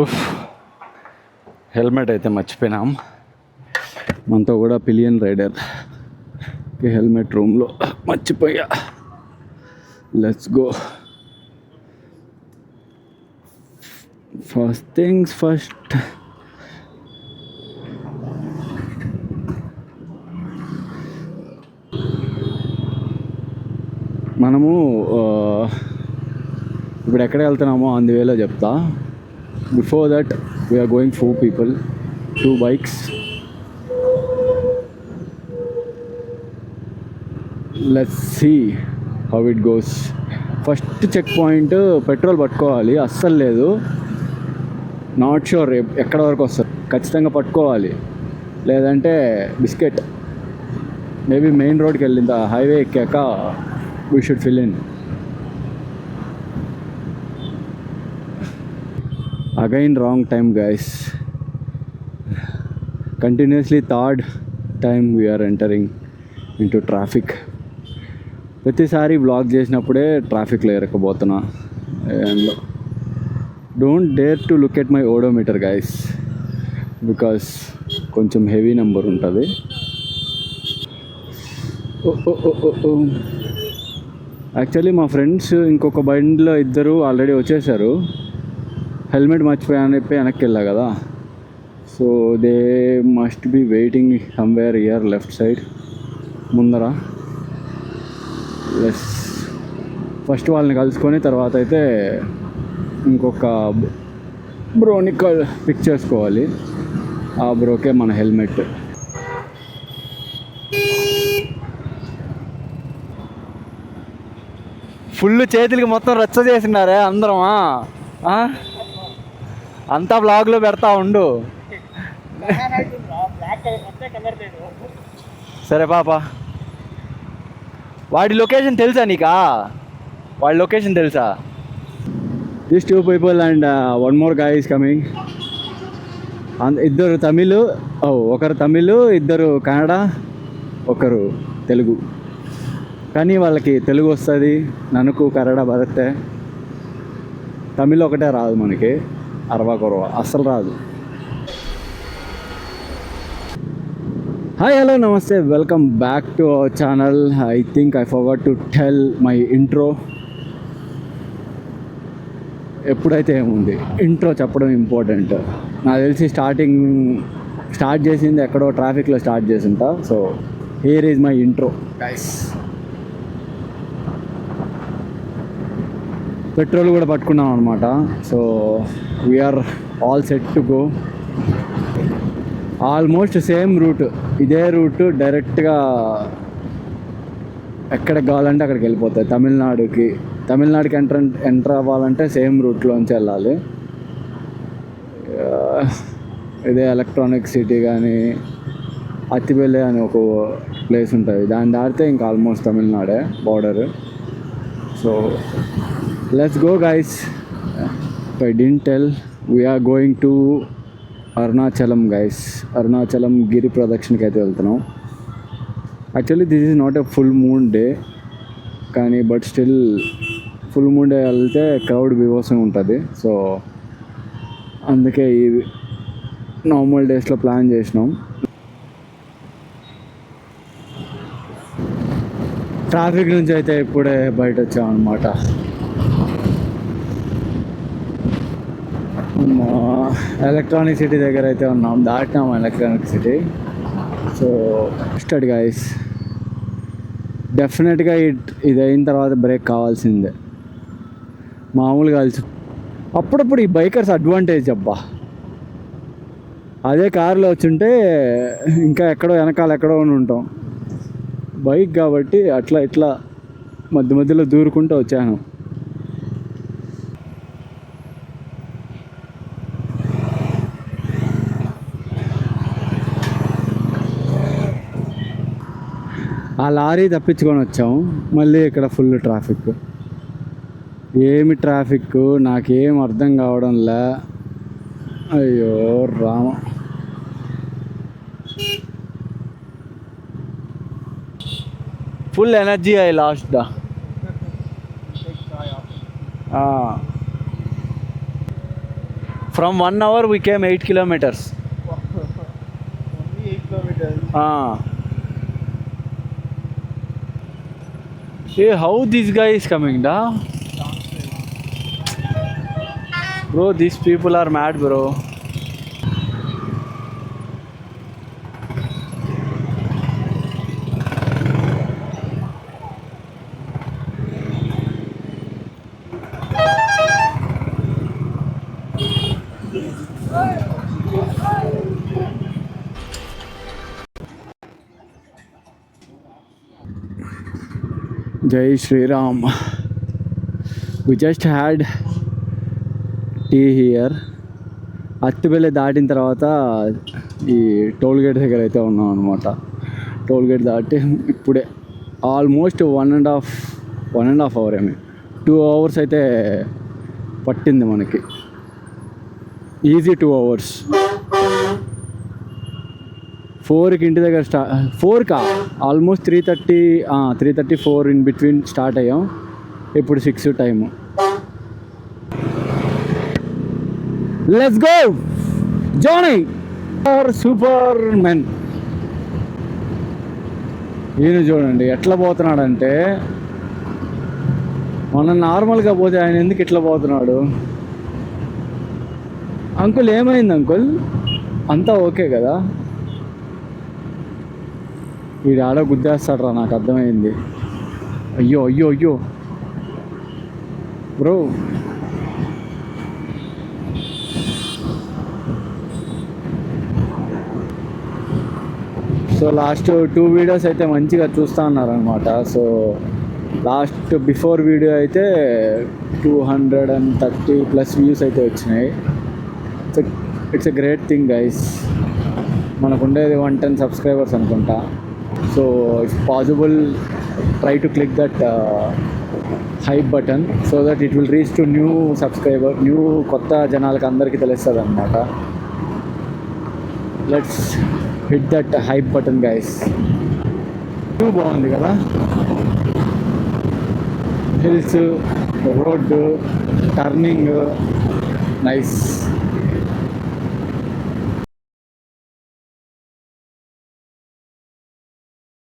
ఉఫ్, helmet అయితే మర్చిపోయినాం. మనతో కూడా పిలియన్ రైడర్ హెల్మెట్ రూమ్లో మర్చిపోయా. Let's go. First things first. మనము ఇప్పుడు ఎక్కడ వెళ్తున్నామో ఆన్ ది వేలో చెప్తా. Before that we're going 4 people, 2 bikes. Let's see how it goes. First check point petrol పట్టుకోవాలి. అస్సలు లేదు, నాట్ షూర్ ఎక్కడ వరకు వస్తుంది. ఖచ్చితంగా పట్టుకోవాలి, లేదంటే బిస్కెట్. మేబీ మెయిన్ రోడ్కి వెళ్ళిందా హైవే ఎక్కాక we should fill in. Again wrong time guys. Continuously third time we are entering into traffic. ప్రతిసారి బ్లాక్ చేసినప్పుడే ట్రాఫిక్లో ఇరకపోతున్నా. And don't dare to look at my odometer guys, because కొంచెం హెవీ నెంబర్ ఉంటుంది. Actually మా ఫ్రెండ్స్ ఇంకొక బండిలో ఇద్దరు ఆల్రెడీ వచ్చేసారు. హెల్మెట్ మర్చిపోయాను చెప్పి వెనక్కి వెళ్ళా కదా. So they must be waiting somewhere year left side ముందర. లెస్ ఫస్ట్ వాళ్ళని కలుసుకొని తర్వాత అయితే ఇంకొక బ్రోని పిక్ చేసుకోవాలి. ఆ బ్రోకే మన హెల్మెట్. ఫుల్ చేతులకి మొత్తం రచ్చ చేసినారే అందరమా. అంతా బ్లాగ్లో పెడతా ఉండు. సరే పాప, వాడి లొకేషన్ తెలుసా నీకా? వాడి లొకేషన్ తెలుసా? This 2 people and 1 more guy is coming. ఇద్దరు తమిళ్, ఒకరు తమిళ్, ఇద్దరు కన్నడ, ఒకరు తెలుగు. కానీ వాళ్ళకి తెలుగు వస్తుంది, నన్నుకు కన్నడ బరతే. తమిళ్ ఒకటే రాదు మనకి, అరవా కొరవ అస్సలు రాదు. హాయ్, హలో, నమస్తే, welcome back to our channel. I think I forgot to tell my intro. ఎప్పుడైతే ఏముంది, ఇంట్రో చెప్పడం ఇంపార్టెంట్. నాకు తెలిసి స్టార్ట్ చేసింది ఎక్కడో ట్రాఫిక్లో స్టార్ట్ చేసింటా. So here is my intro guys. Petrol కూడా పట్టుకున్నాం అనమాట. So we are all set to go. Almost same route, ఇదే రూట్ డైరెక్ట్గా ఎక్కడికి కావాలంటే అక్కడికి వెళ్ళిపోతాయి. తమిళనాడుకి ఎంటర్ అవ్వాలంటే సేమ్ రూట్లోంచి వెళ్ళాలి. ఇదే ఎలక్ట్రానిక్ సిటీ కానీ అత్తిబెల్లి అని ఒక ప్లేస్ ఉంటుంది, దాన్ని దాటితే ఇంకా ఆల్మోస్ట్ తమిళనాడే border. So let's go guys. If I didn't tell, we are going to Arunachalam guys. Arunachalam గిరి ప్రదక్షిణకి అయితే వెళ్తున్నాం. Actually this is not a full moon day, కానీ but still full moon day వెళ్తే క్రౌడ్ బీభత్సంగా ఉంటుంది. సో అందుకే ఈ నార్మల్ డేస్లో ప్లాన్ చేసినాం. ట్రాఫిక్ నుంచి అయితే ఇప్పుడే బయట వచ్చాం అనమాట. ఎలక్ట్రానిక్ సిటీ దగ్గర అయితే ఉన్నాం, దాటినాం electronic city. So start guys. డెఫినెట్గా ఇది అయిన తర్వాత బ్రేక్ కావాల్సిందే. మామూలుగా అప్పుడప్పుడు ఈ బైకర్స్ అడ్వాంటేజ్ అబ్బా. అదే కారులో వచ్చుంటే ఇంకా ఎక్కడో వెనకాల ఎక్కడో ఉంటాం. బైక్ కాబట్టి అట్లా ఇట్లా మధ్యలో దూరుకుంటూ వచ్చాను. ఆ లారీ తప్పించుకొని వచ్చాము, మళ్ళీ ఇక్కడ ఫుల్ ట్రాఫిక్. ఏమి ట్రాఫిక్ నాకేం అర్థం కావడంలే. అయ్యో Rama. Full energy I last the. From 1 hour we came 8 kilometers. Only 8 kilometers. Hey, how this guy is coming down? Bro, these people are mad, bro. Jai Shri Ram. We just had tea here. Attipalli దాటిన తర్వాత ఈ toll gate దగ్గర అయితే ఉన్నాం అనమాట. Toll gate దాటి ఇప్పుడే almost 1.5 hour 2 hours అయితే పట్టింది మనకి. Easy 2 hours. 4కి ఇంటి దగ్గర 4కా ఆల్మోస్ట్ 3:30 ఇన్ బిట్వీన్ స్టార్ట్ అయ్యాం. ఇప్పుడు 6 time. Let's go Johnny for superman. ఈయన చూడండి ఎట్లా పోతున్నాడంటే, మనం నార్మల్గా పోతే ఆయన ఎందుకు ఇట్లా పోతున్నాడు? అంకుల్ ఏమైంది అంకుల్? అంతా ఓకే కదా? వీడు ఆడ గుద్దేస్తాడు రా, నాకు అర్థమైంది. అయ్యో అయ్యో అయ్యో బ్రో. సో లాస్ట్ 2 వీడియోస్ అయితే మంచిగా చూస్తూ ఉన్నారనమాట. సో లాస్ట్ బిఫోర్ వీడియో అయితే 230+ వ్యూస్ అయితే వచ్చినాయి. It's a great thing guys. మనకు ఉండేది 110 సబ్స్క్రైబర్స్ అనుకుంటా. So if possible try to click that hype button so that it will reach to new subscriber, new కొత్త జనాలకు అందరికీ తెలుస్తుంది అనమాట. Let's hit that hype button guys. View బాగుంది కదా, హిల్స్, రోడ్డు, టర్నింగ్, నైస్.